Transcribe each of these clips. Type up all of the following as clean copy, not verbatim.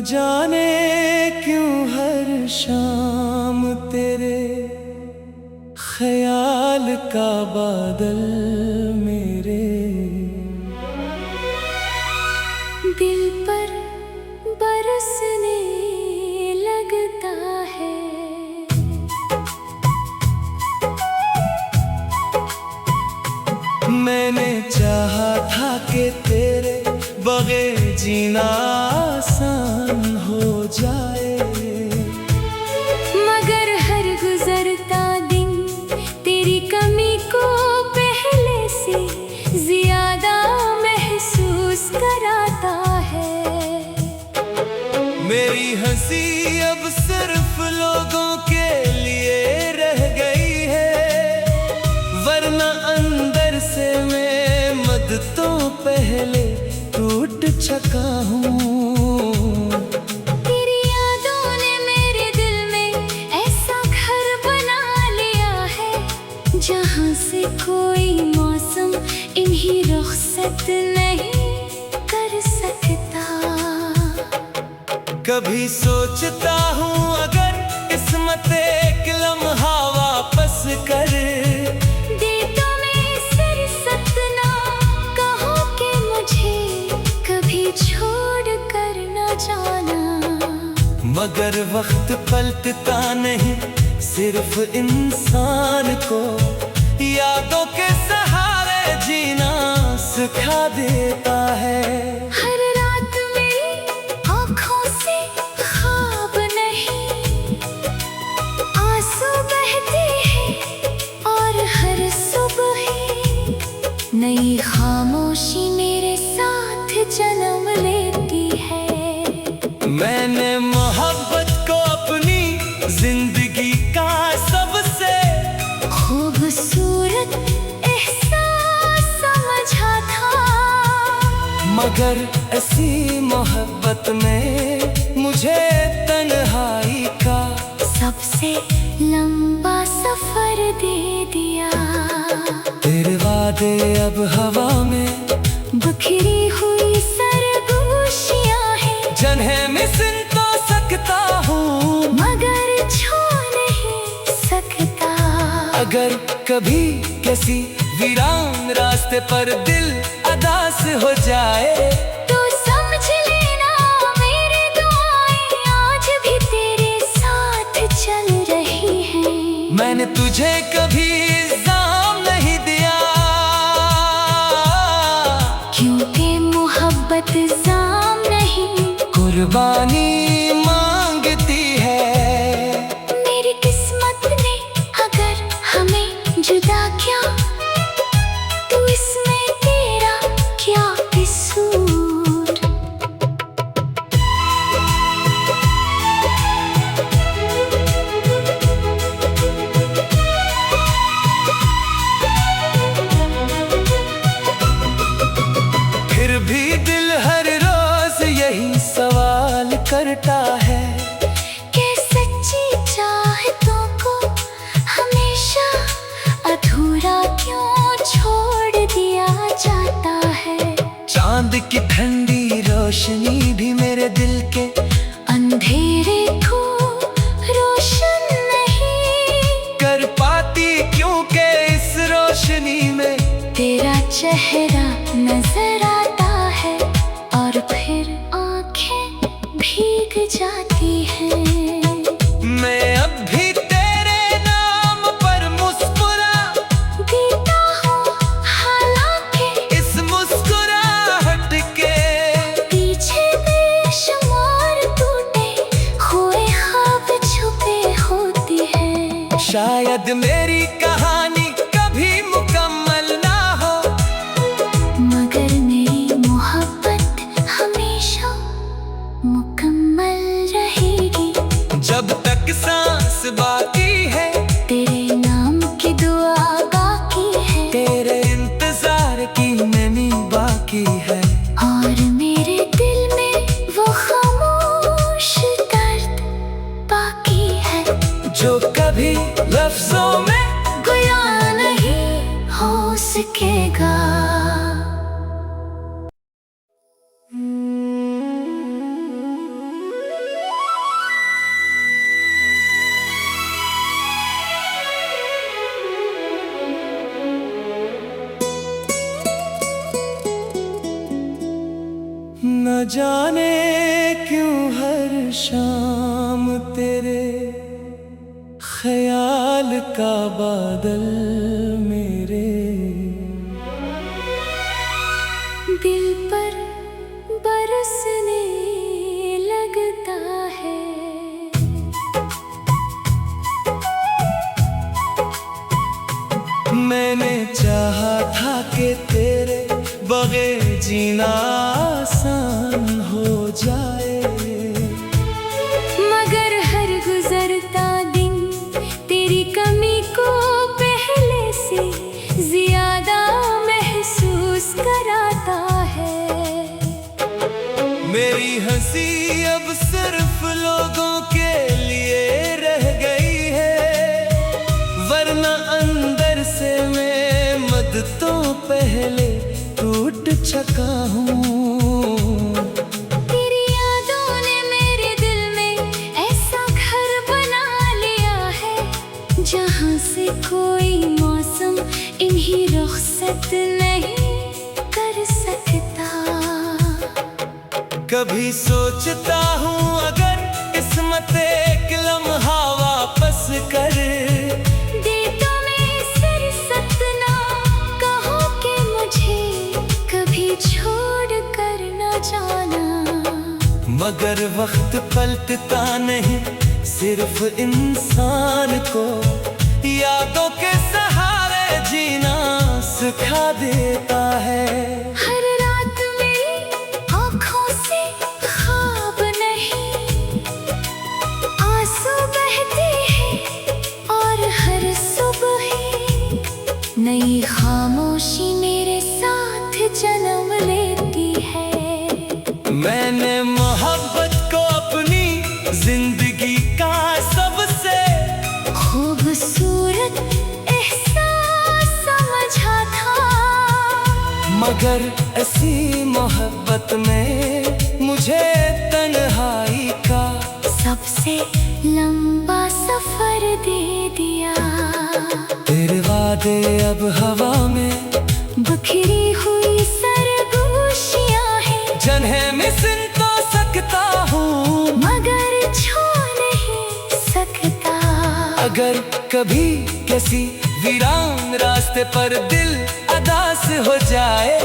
जाने क्यों हर शाम तेरे ख्याल का बादल मेरे दिल पर बरसने लगता है। मैंने चाहा था कि तेरे बगैर जीना आसान हो जाए, मगर हर गुजरता दिन तेरी कमी को पहले से ज्यादा महसूस कराता है। मेरी हंसी अब सिर्फ लोगों के लिए रह गई है, वरना अंदर से मैं मदतों पहले टूट चुका हूँ। तेरी यादों ने मेरे दिल में ऐसा घर बना लिया है, जहाँ से कोई मौसम इन्हीं रुखसत नहीं कर सकता। कभी सोचता हूँ अगर किस्मत एक लम्हा वापस कर दे तो मैं सिरसत ना कहो कि मुझे कभी छोड़ कर न जाना। मगर वक्त पलटता नहीं, सिर्फ इंसान को यादों के सहारे जीना सिखा देता है। हर रात मेरी आँखों से ख्वाब नहीं, आंसू बहते हैं और हर सुबह नई खामोशी मेरे साथ जन्म लेती है। मैंने मोहब्बत को अपनी जिंदगी का सबसे खूबसूरत एहसास समझा था, मगर ऐसी मोहब्बत में मुझे तन्हाई का सबसे लंबा सफर दे दिया। तेरे वादे अब हवा में बिखरी हुई सरगोशियां हैं, जिन्हें मिस तो सकता हूँ मगर छू नहीं सकता। अगर कभी किसी वीरान रास्ते पर दिल अदास हो जाए तो समझ लेना मेरी दुआएं आज भी तेरे साथ चल रही हैं। मैंने तुझे कभी इल्जाम नहीं दिया, क्योंकि मोहब्बत इल्जाम नहीं कुर्बानी मांगती है। मेरी किस्मत ने अगर हमें जुदा किया तो इसमें तेरा क्या कसूर। फिर भी दिल हर रोज यही सवाल करता है कि सच्ची चाहतों को हमेशा अधूरा क्यों छोड़ दिया जाता है। चांद की ठंडी रोशनी भी मेरे दिल के अंधेरे को रोशन नहीं कर पाती, क्योंकि इस रोशनी में तेरा चेहरा नजर आता है और फिर आंखें भीग जाती हैं। मैं अब भी तेरे नाम पर मुस्कुरा देता हूँ, हालांकि इस मुस्कुराहट के पीछे बेशुमार टूटे हुए ख्वाब छुपे होते हैं। शायद मेरी कहानी कभी मुकम्मल ना हो, मगर मेरी मोहब्बत हमेशा मुकम्मल रहेगी। जब तक सांस बाकी है तेरे नाम की दुआ बाकी है, तेरे इंतजार की नमी बाकी है, और मेरे दिल में वो खामोश दर्द बाकी है, जो कभी लफ्जों में बयां नहीं हो सकेगा। न जाने क्यों हर शाम तेरे ख्याल का बादल मेरे दिल पर बरसने लगता है। मैंने चाहा था कि तेरे बगैर जीना आसान हो जाए, मगर हर गुजरता दिन तेरी कमी को पहले से ज्यादा महसूस कराता है। मेरी हंसी अब सिर्फ लोगों के लिए रह गई है, वरना अंदर से मैं मदतों पहले टूट चुका हूँ। तेरी यादों ने मेरे दिल में ऐसा घर बना लिया है, जहाँ से कोई मौसम इन्हीं रुखसत नहीं कर सकता। कभी सोचता हूँ अगर किस्मत एक लम्हा वापस कर दे तो मैं सिरसत ना कहो कि मुझे कभी छोड़ कर ना जाना। मगर वक्त पलटता नहीं, सिर्फ इंसान को यादों के सहारे जीना सिखा देता है। हर रात मेरी आँखों से ख्वाब नहीं, आंसू बहते हैं और हर सुबह नई खामोशी मेरे साथ जन्म लेती है। मैंने मोहब्बत को अपनी जिंदगी का सबसे खूबसूरत एहसास समझा था, मगर ऐसी मोहब्बत में मुझे तन्हाई का सबसे लंबा सफर दे दिया। तेरे वादे अब हवा में बिखरी हुई सरगोशियां हैं, जिन्हें मिस तो सकता हूँ मगर छू नहीं सकता। अगर कभी किसी वीरान रास्ते पर दिल अदास हो जाए,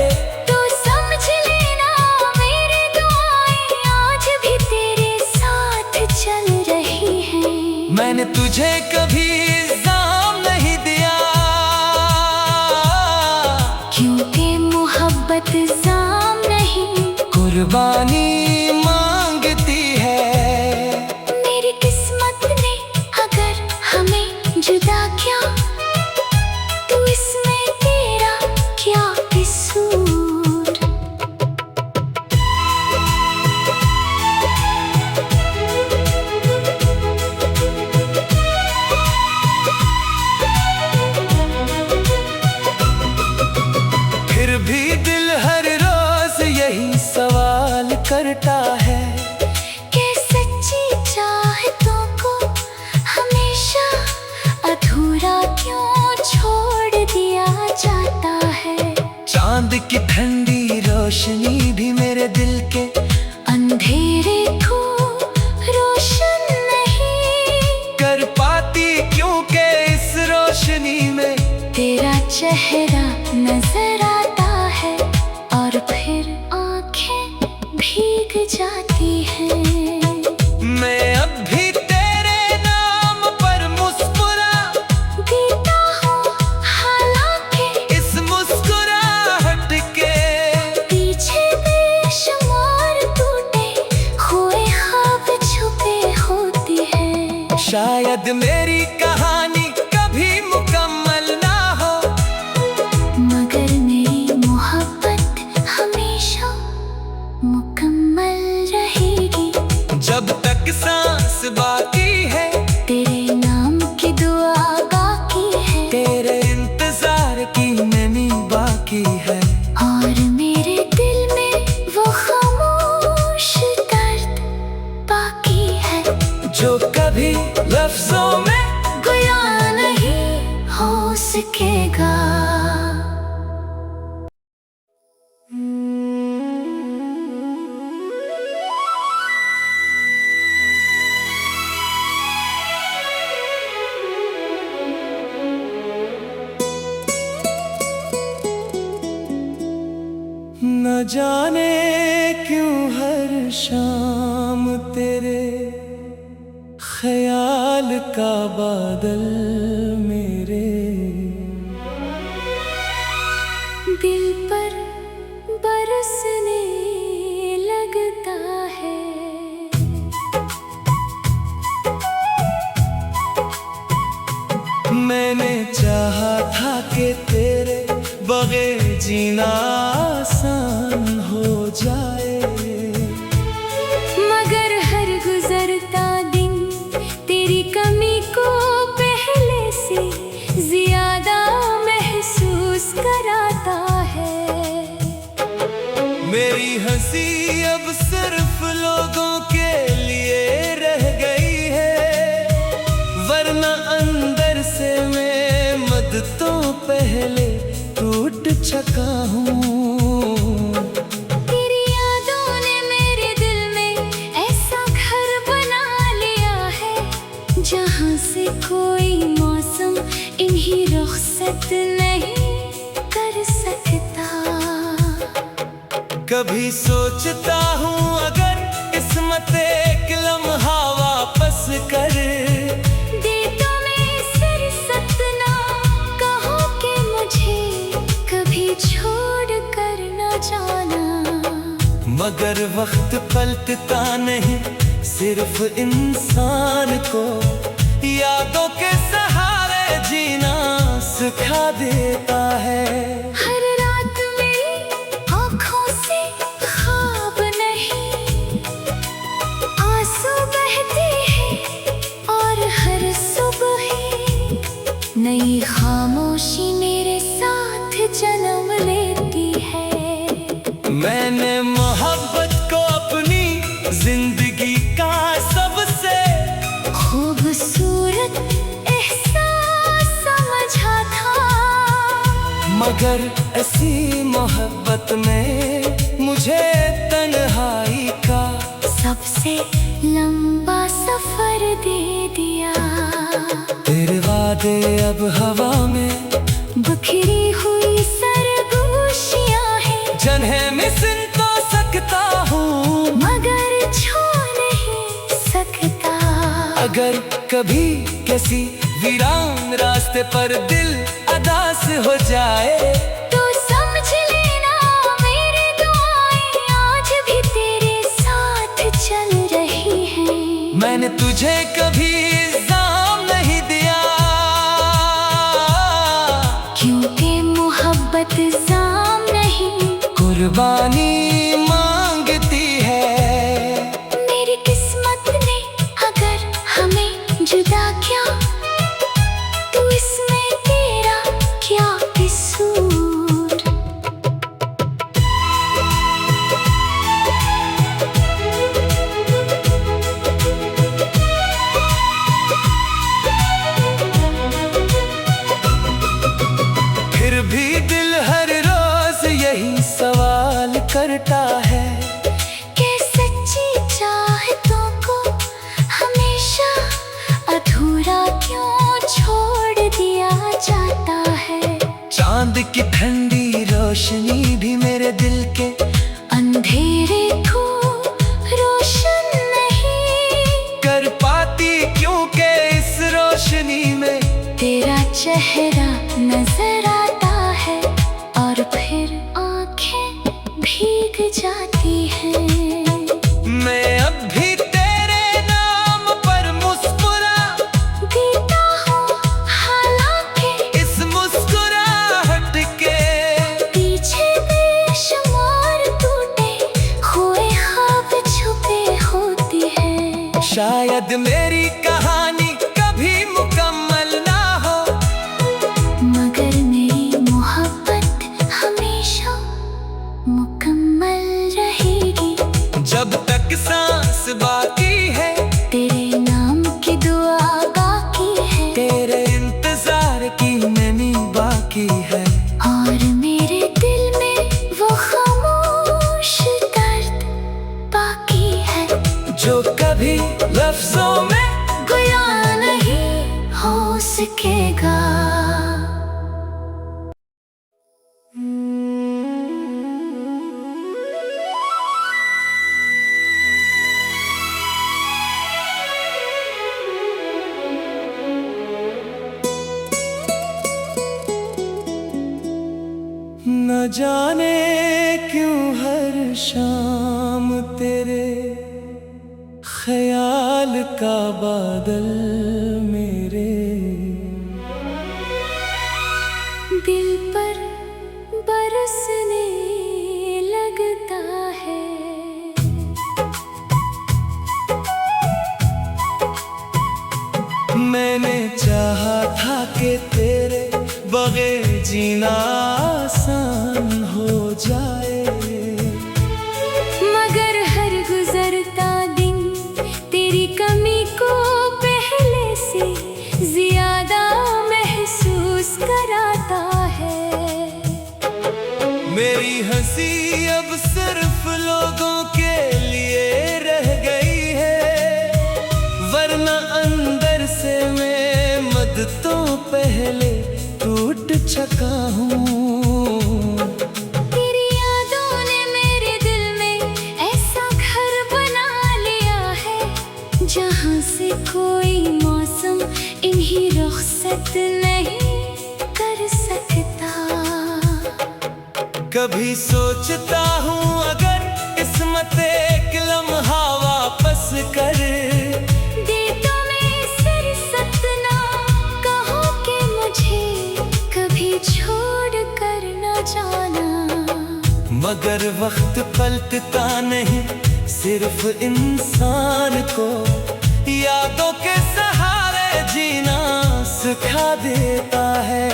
तो समझ लेना मेरी दुआएं आज भी तेरे साथ चल रही हैं। मैंने तुझे कभी इल्जाम नहीं दिया, क्योंकि मोहब्बत इल्जाम नहीं कुर्बानी मांगती है। मेरी किस्मत ने अगर हमें जुदा किया, तो इसमें तेरा क्या कसूर। फिर भी दिल हर रोज यही सवाल करता है कि सच्ची चाहतों को हमेशा अधूरा क्यों छोड़ दिया जाता है। चांद की ठंडी रोशनी भी मेरे दिल के अंधेरे को रोशन नहीं कर पाती, क्योंकि इस रोशनी में तेरा चेहरा नजर आता है, और फिर आंखें भीग जाती हैं। मैं अब भी तेरे नाम पर मुस्कुरा देता हूँ, हालांकि इस मुस्कुराहट के पीछे बेशुमार टूटे हुए ख्वाब छुपे होती हैं। शायद मेरी कहानी कभी मुकम्मल ना हो, मगर मेरी मोहब्बत हमेशा मुकम्मल रहेगी। जब तक सांस बाकी है तेरे नाम की दुआ बाकी है, तेरे इंतजार की नमी बाकी है, और मेरे दिल में वो खामोश दर्द बाकी है, जो कभी लफ्जों में बयां नहीं हो सकेगा। जाने क्यों हर शाम तेरे ख्याल का बादल मेरे दिल पर बरसने लगता है। मैंने चाहा था कि तेरे बगैर जीना आसान हो जाए, मगर हर गुजरता दिन तेरी कमी को पहले से ज्यादा महसूस कराता है। मेरी हंसी अब सिर्फ लोगों के लिए रह गई है, वरना अंदर से मैं मदतों पहले टूट चुका हूँ। तेरी यादों ने मेरे दिल में ऐसा घर बना लिया है, जहाँ से कोई मौसम इन्हीं रुखसत नहीं कर सकता। कभी सोचता हूँ अगर किस्मत एक लम्हा वापस कर दे तो मैं सिर सतना कहो कि मुझे कभी छोड़ कर न जाना। मगर वक्त पलटता नहीं, सिर्फ इंसान को यादों के सहारे जीना सिखा देता है। हर रात मेरी आँखों से ख्वाब नहीं, आंसू बहते हैं और हर सुबह नई खामोशी मेरे साथ जन्म लेती है। मैंने मोहब्बत को अपनी जिंदगी का सबसे खूबसूरत एहसास समझा था, मगर ऐसी मोहब्बत में मुझे तन्हाई का सबसे लंबा सफर दे दिया। तेरे वादे अब हवा में बिखरी हुई सरगोशियां हैं, जिन्हें मिसन तो सकता हूँ मगर छू नहीं सकता। अगर कभी किसी वीरान रास्ते पर दिल अदास हो जाए, तो समझ लेना मेरी दुआएं आज भी तेरे साथ चल रही हैं। मैंने तुझे कभी इल्जाम नहीं दिया, क्योंकि मोहब्बत इल्जाम नहीं कुर्बानी मांगती है। मेरी किस्मत ने अगर हमें जुदा किया, तो इसमें तेरा क्या कसूर। फिर भी दिल हर रोज यही सवाल करता है कि सच्ची चाहतों को हमेशा अधूरा क्यों छोड़ दिया जाता है। चांद की ठंडी रोशनी भी मेरे दिल के अंधेरे को रोशन नहीं कर पाती, क्योंकि इस रोशनी में तेरा चेहरा नजर आता है और फिर आंखें भीग जाती हैं। मैं अब भी तेरे नाम पर मुस्कुरा देता हूँ, हालांकि इस मुस्कुराहट के पीछे बेशुमार टूटे हुए ख्वाब छुपे होती हैं। शायद मेरी कहानी कभी मुकम्मल ना हो, मगर मेरी मोहब्बत हमेशा मुकम्मल रहेगी। जब तक सांस बाकी है तेरे नाम की दुआ बाकी है, तेरे इंतजार की नमी बाकी है, और मेरे दिल में वो खामोश दर्द बाकी है, जो कभी लफ्जों में बयां नहीं हो सकेगा। न जाने क्यों हर शाम तेरे ख्याल का बादल मेरे दिल पर बरसने लगता है। मैंने चाहा था कि तेरे बगैर जीना आसान हो जाए, मगर हर गुजरता दिन तेरी कमी को पहले से ज्यादा महसूस कराता है। मेरी हंसी अब सिर्फ लोगों के लिए रह गई है, वरना अंदर से मैं मदतों पहले टूट चुका हूँ। तेरी यादों ने मेरे दिल में ऐसा घर बना लिया है, जहाँ से कोई मौसम इन्हीं रुखसत नहीं कर सकता। कभी सोचता हूँ अगर किस्मत एक लम्हा वापस कर दे तो मैं सिरसत ना कहो कि मुझे कभी छोड़ कर न जाना। मगर वक्त पलटता नहीं, सिर्फ इंसान को यादों के सहारे जीना सिखा देता है।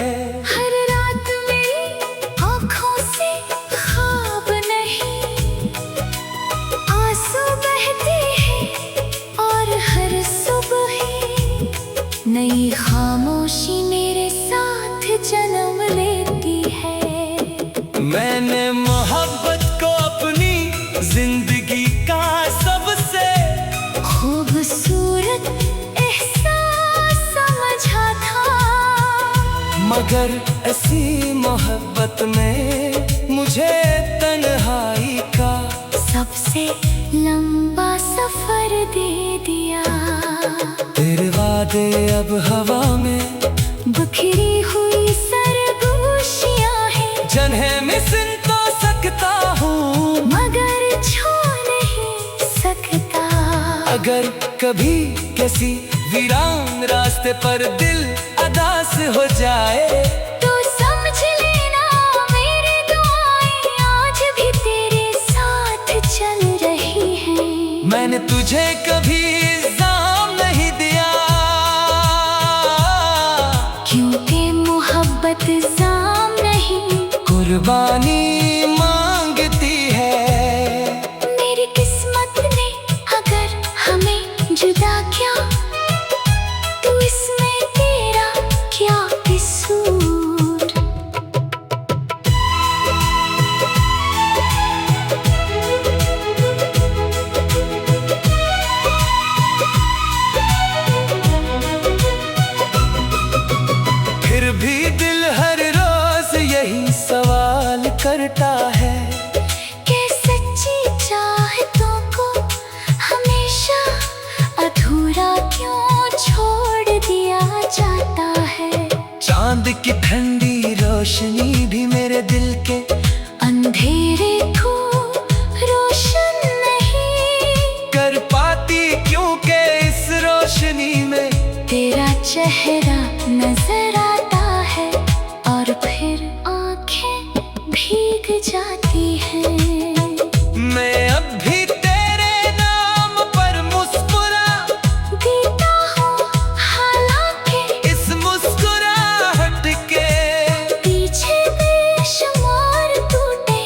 हर रात मेरी आँखों से ख्वाब नहीं, आंसू बहते हैं और हर सुबह नई खामोशी मेरे साथ जन्म लेती है। मैंने मोहब्बत को अपनी जिंदगी का सबसे खूबसूरत एहसास समझा था, मगर ऐसी मोहब्बत में मुझे तन्हाई का सबसे लंबा सफर दे दिया। तेरे वादे अब हवा में बिखरी हुई सरगोशियां हैं, जन्हें मिसल तो सकता हूँ मगर छू नहीं सकता। अगर कभी किसी वीरान रास्ते पर दिल अदास हो जाए, तो समझ लेना मेरी दुआएं आज भी तेरे साथ चल रही हैं। मैंने तुझे कभी इल्जाम नहीं दिया, क्योंकि मोहब्बत इल्जाम नहीं कुर्बानी मांगती है। मेरी किस्मत ने अगर हमें जुदा किया, तो इसमें तेरा क्या कसूर। फिर भी दिल हर रोज यही सवाल करता है कि सच्ची चाहतों को हमेशा अधूरा क्यों छोड़ दिया जाता है। चांद की ठंडी रोशनी भी मेरे दिल के अंधेरे को रोशन नहीं कर पाती, क्योंकि इस रोशनी में तेरा चेहरा नजर आता है और फिर आंखें भीग जाती हैं। मैं अब भी तेरे नाम पर मुस्कुरा देता हूँ, हालांकि इस मुस्कुराहट के पीछे बेशुमार टूटे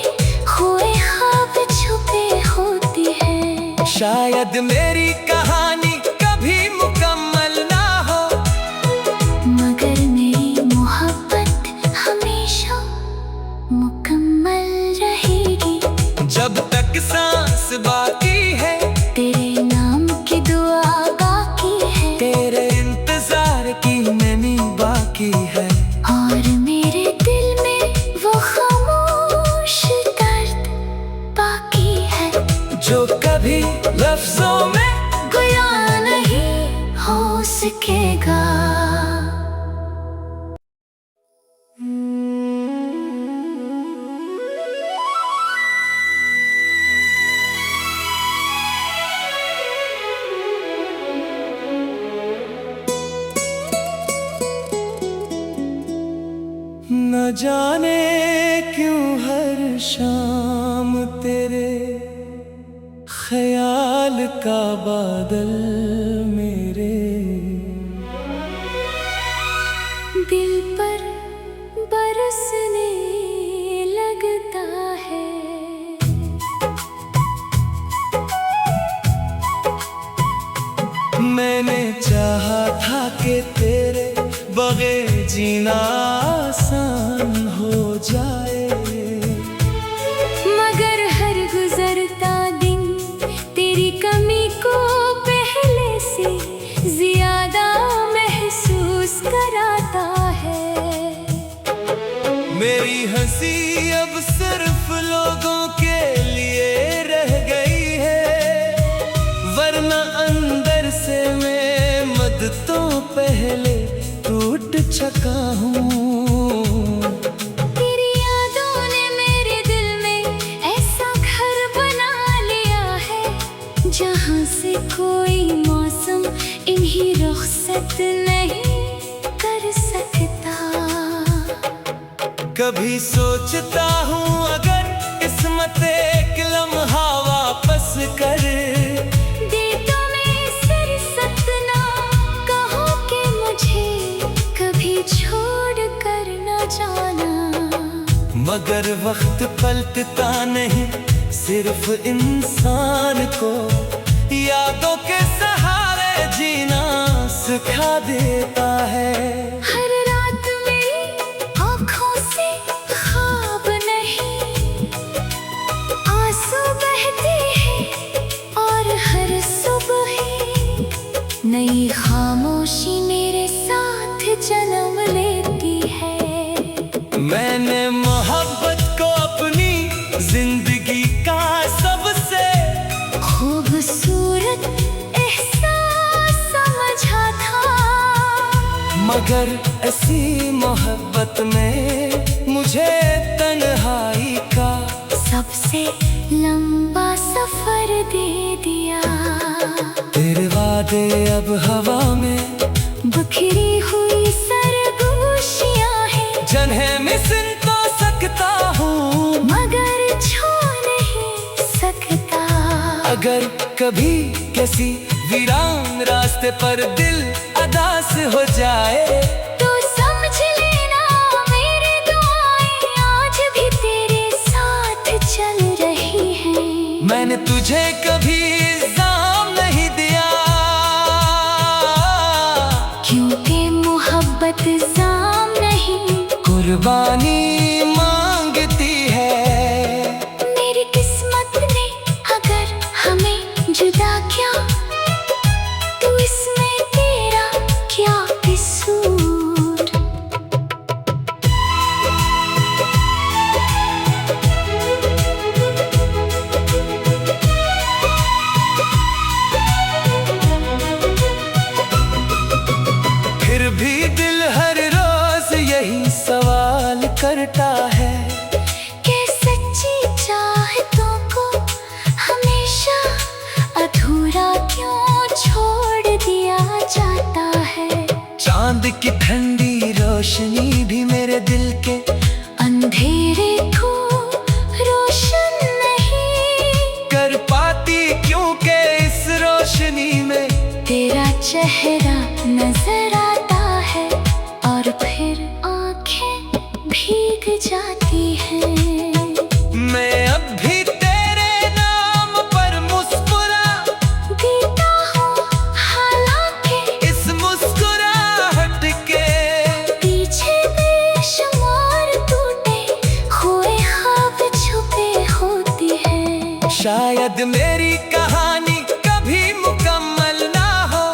हुए ख्वाब छुपे होते हैं। शायद मेरी कहानी कभी मुकम्मल ना हो, मगर मेरी मोहब्बत हमेशा मुकम्मल रहेगी। जब तक सांस बाकी है तेरे नाम की दुआ बाकी है, तेरे इंतजार की नैनी बाकी है, और मेरे दिल में वो खामोश दर्द बाकी है, जो कभी लफ्जों में बयां नहीं हो सकेगा। जाने क्यों हर शाम तेरे ख्याल का बादल मेरे दिल पर बरसने लगता है। मैंने चाहा था कि तेरे बगैर जीना आसान हो जाए, मगर हर गुजरता दिन तेरी कमी को पहले से ज्यादा महसूस कराता है। मेरी हंसी अब सिर्फ लोगों के लिए रह गई है, वरना अंदर से मैं मदतों पहले टूट चुका हूँ। तेरी यादों ने मेरे दिल में ऐसा घर बना लिया है, जहाँ से कोई मौसम इन्हीं रुखसत नहीं कर सकता। कभी सोचता हूँ अगर किस्मत एक लम्हा वापस कर दे तो मैं सिरसत ना कहो कि मुझे कभी छोड़ कर न जाना। मगर वक्त पलटता नहीं, सिर्फ इंसान को यादों के सहारे जीना सिखा देता है। हर रात मेरी आँखों से ख्वाब नहीं, आंसू बहते हैं और हर सुबह नई खामोशी मेरे साथ जन्म लेती है। मैंने मोहब्बत को अपनी जिंदगी का सबसे खूबसूरत एहसास समझा था, मगर ऐसी मोहब्बत में मुझे तन्हाई का सबसे लंबा सफर दे दिया। तेरे वादे अब हवा में बिखरी हुई सरगोशियां हैं, जिन्हें मिसन तो सकता हूँ मगर छू नहीं सकता। अगर कभी किसी वीरान रास्ते पर दिल अदास हो जाए, तो समझ लेना मेरी दुआएं आज भी तेरे साथ चल रही हैं। मैंने तुझे कभी इल्जाम नहीं दिया, क्योंकि मोहब्बत इल्जाम नहीं कुर्बानी मांगती है। मेरी किस्मत ने अगर हमें जुदा किया, तो इसमें तेरा क्या कसूर। फिर भी दिल हर रोज यही सवाल करता है कि सच्ची चाहतों को हमेशा अधूरा क्यों छोड़ दिया जाता है। चांद की ठंडी रोशनी भी मेरे दिल के अंधेरे को रोशन नहीं कर पाती, क्योंकि इस रोशनी में तेरा चेहरा नजर आता है, और फिर आंखें भीग जाती हैं। मैं अब भी तेरे नाम पर मुस्कुरा देता हूँ, हालांकि इस मुस्कुराहट के पीछे बेशुमार टूटे हुए ख्वाब छुपे होती हैं। शायद मेरी कहानी कभी मुकम्मल ना हो,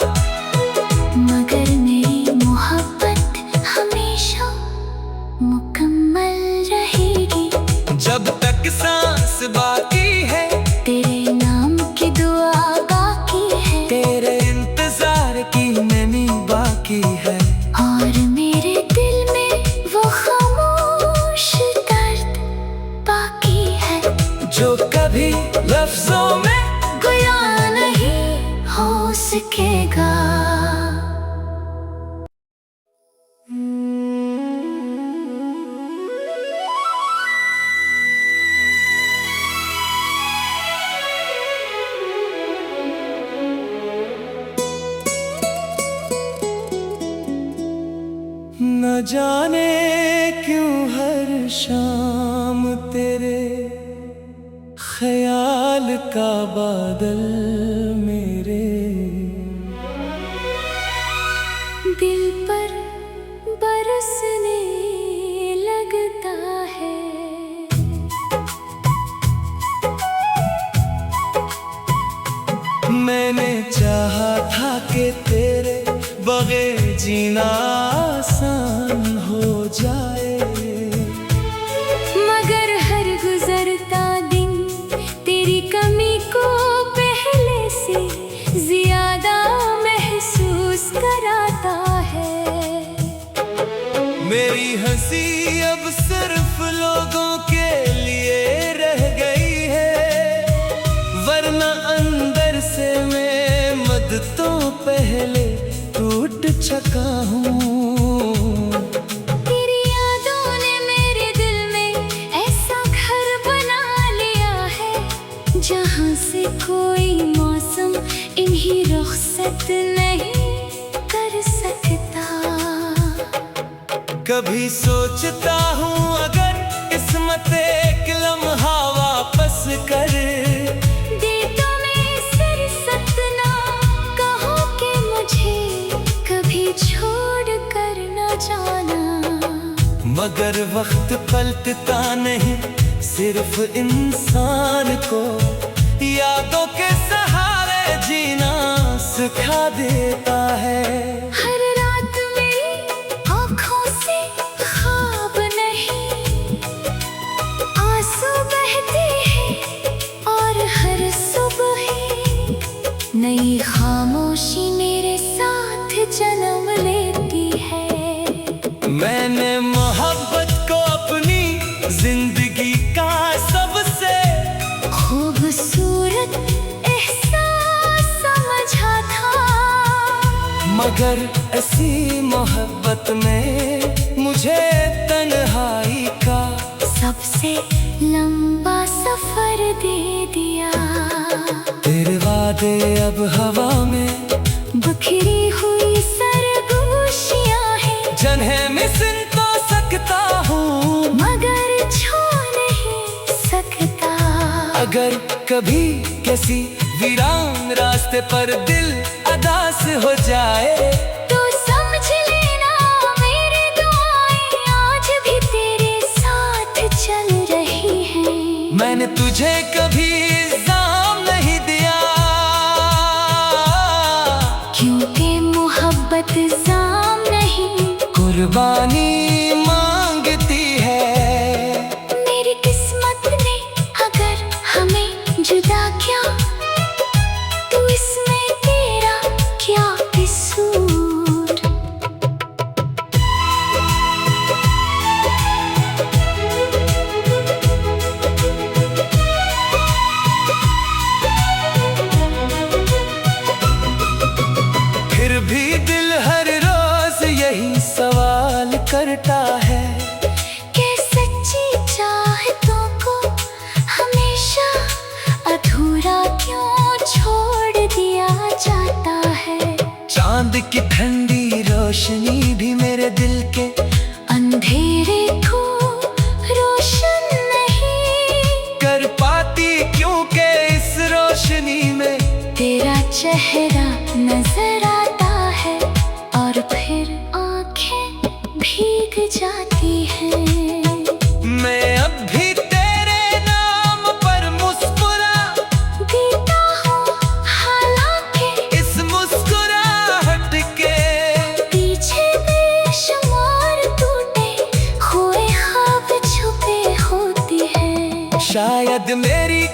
मगर मेरी मोहब्बत हमेशा मुकम्मल रहेगी। जब तक सांस बाकी है तेरे नाम की दुआ बाकी है, तेरे इंतजार की नमी बाकी है, और मेरे दिल में वो खामोश दर्द बाकी है, जो कभी लफ्जों में बयां नहीं हो सकेगा। न जाने क्यों हर शाम तेरे ख्याल का बादल मेरे दिल पर बरसने लगता है। मैंने चाहा था कि तेरे बगैर जीना आसान हो जाए, मगर हर गुजरता दिन तेरी कमी को पहले से ज्यादा महसूस कराता है। मेरी हंसी अब सिर्फ लोगों के लिए रह गई है, वरना अंदर से मैं मदतों पहले टूट चुका हूँ। तेरी यादों ने मेरे दिल में ऐसा घर बना लिया है, जहाँ से कोई मौसम इन्हीं रुखसत नहीं कर सकता। कभी सोचता हूँ अगर किस्मत एक लम्हा वापस कर दे तो मैं सिर सतना कहो कि मुझे कभी छोड़ कर न जाना। मगर वक्त पलटता नहीं, सिर्फ इंसान को यादों के सहारे जीना सिखा देता है। हर रात मेरी आँखों से ख्वाब नहीं, आंसू बहते हैं और हर सुबह नई खामोशी मेरे साथ जन्म लेती है। मैंने मोहब्बत को अपनी जिंदगी का सबसे खूबसूरत एहसास समझा था, मगर ऐसी मोहब्बत में मुझे तन्हाई का सबसे लंबा सफर दे दिया। तेरे वादे अब हवा में बिखरी हुई सरगोशियां हैं, जिन्हें मिस तो सकता हूँ मगर छू नहीं सकता। अगर कभी किसी वीरान रास्ते पर दिल अदास हो जाए, तो समझ लेना मेरी दुआएं आज भी तेरे साथ चल रही हैं। मैंने तुझे कभी इल्जाम नहीं दिया, क्योंकि मोहब्बत इल्जाम नहीं कुर्बानी मांगती है। मेरी किस्मत ने अगर हमें जुदा किया, तो इसमें तेरा क्या कसूर। फिर भी दिल हर रोज यही सवाल करता है कि सच्ची चाहतों को हमेशा अधूरा क्यों छोड़ दिया जाता है। चांद की ठंडी रोशनी भी मेरे दिल के अंधेरे को रोशन नहीं कर पाती, क्योंकि इस रोशनी में तेरा चेहरा नजर आता है और फिर आंखें भीग जाती हैं। मैं अब भी तेरे नाम पर मुस्कुरा देता हूँ, हालांकि इस मुस्कुराहट के पीछे बेशुमार टूटे हुए ख्वाब छुपे होते हैं। शायद मेरी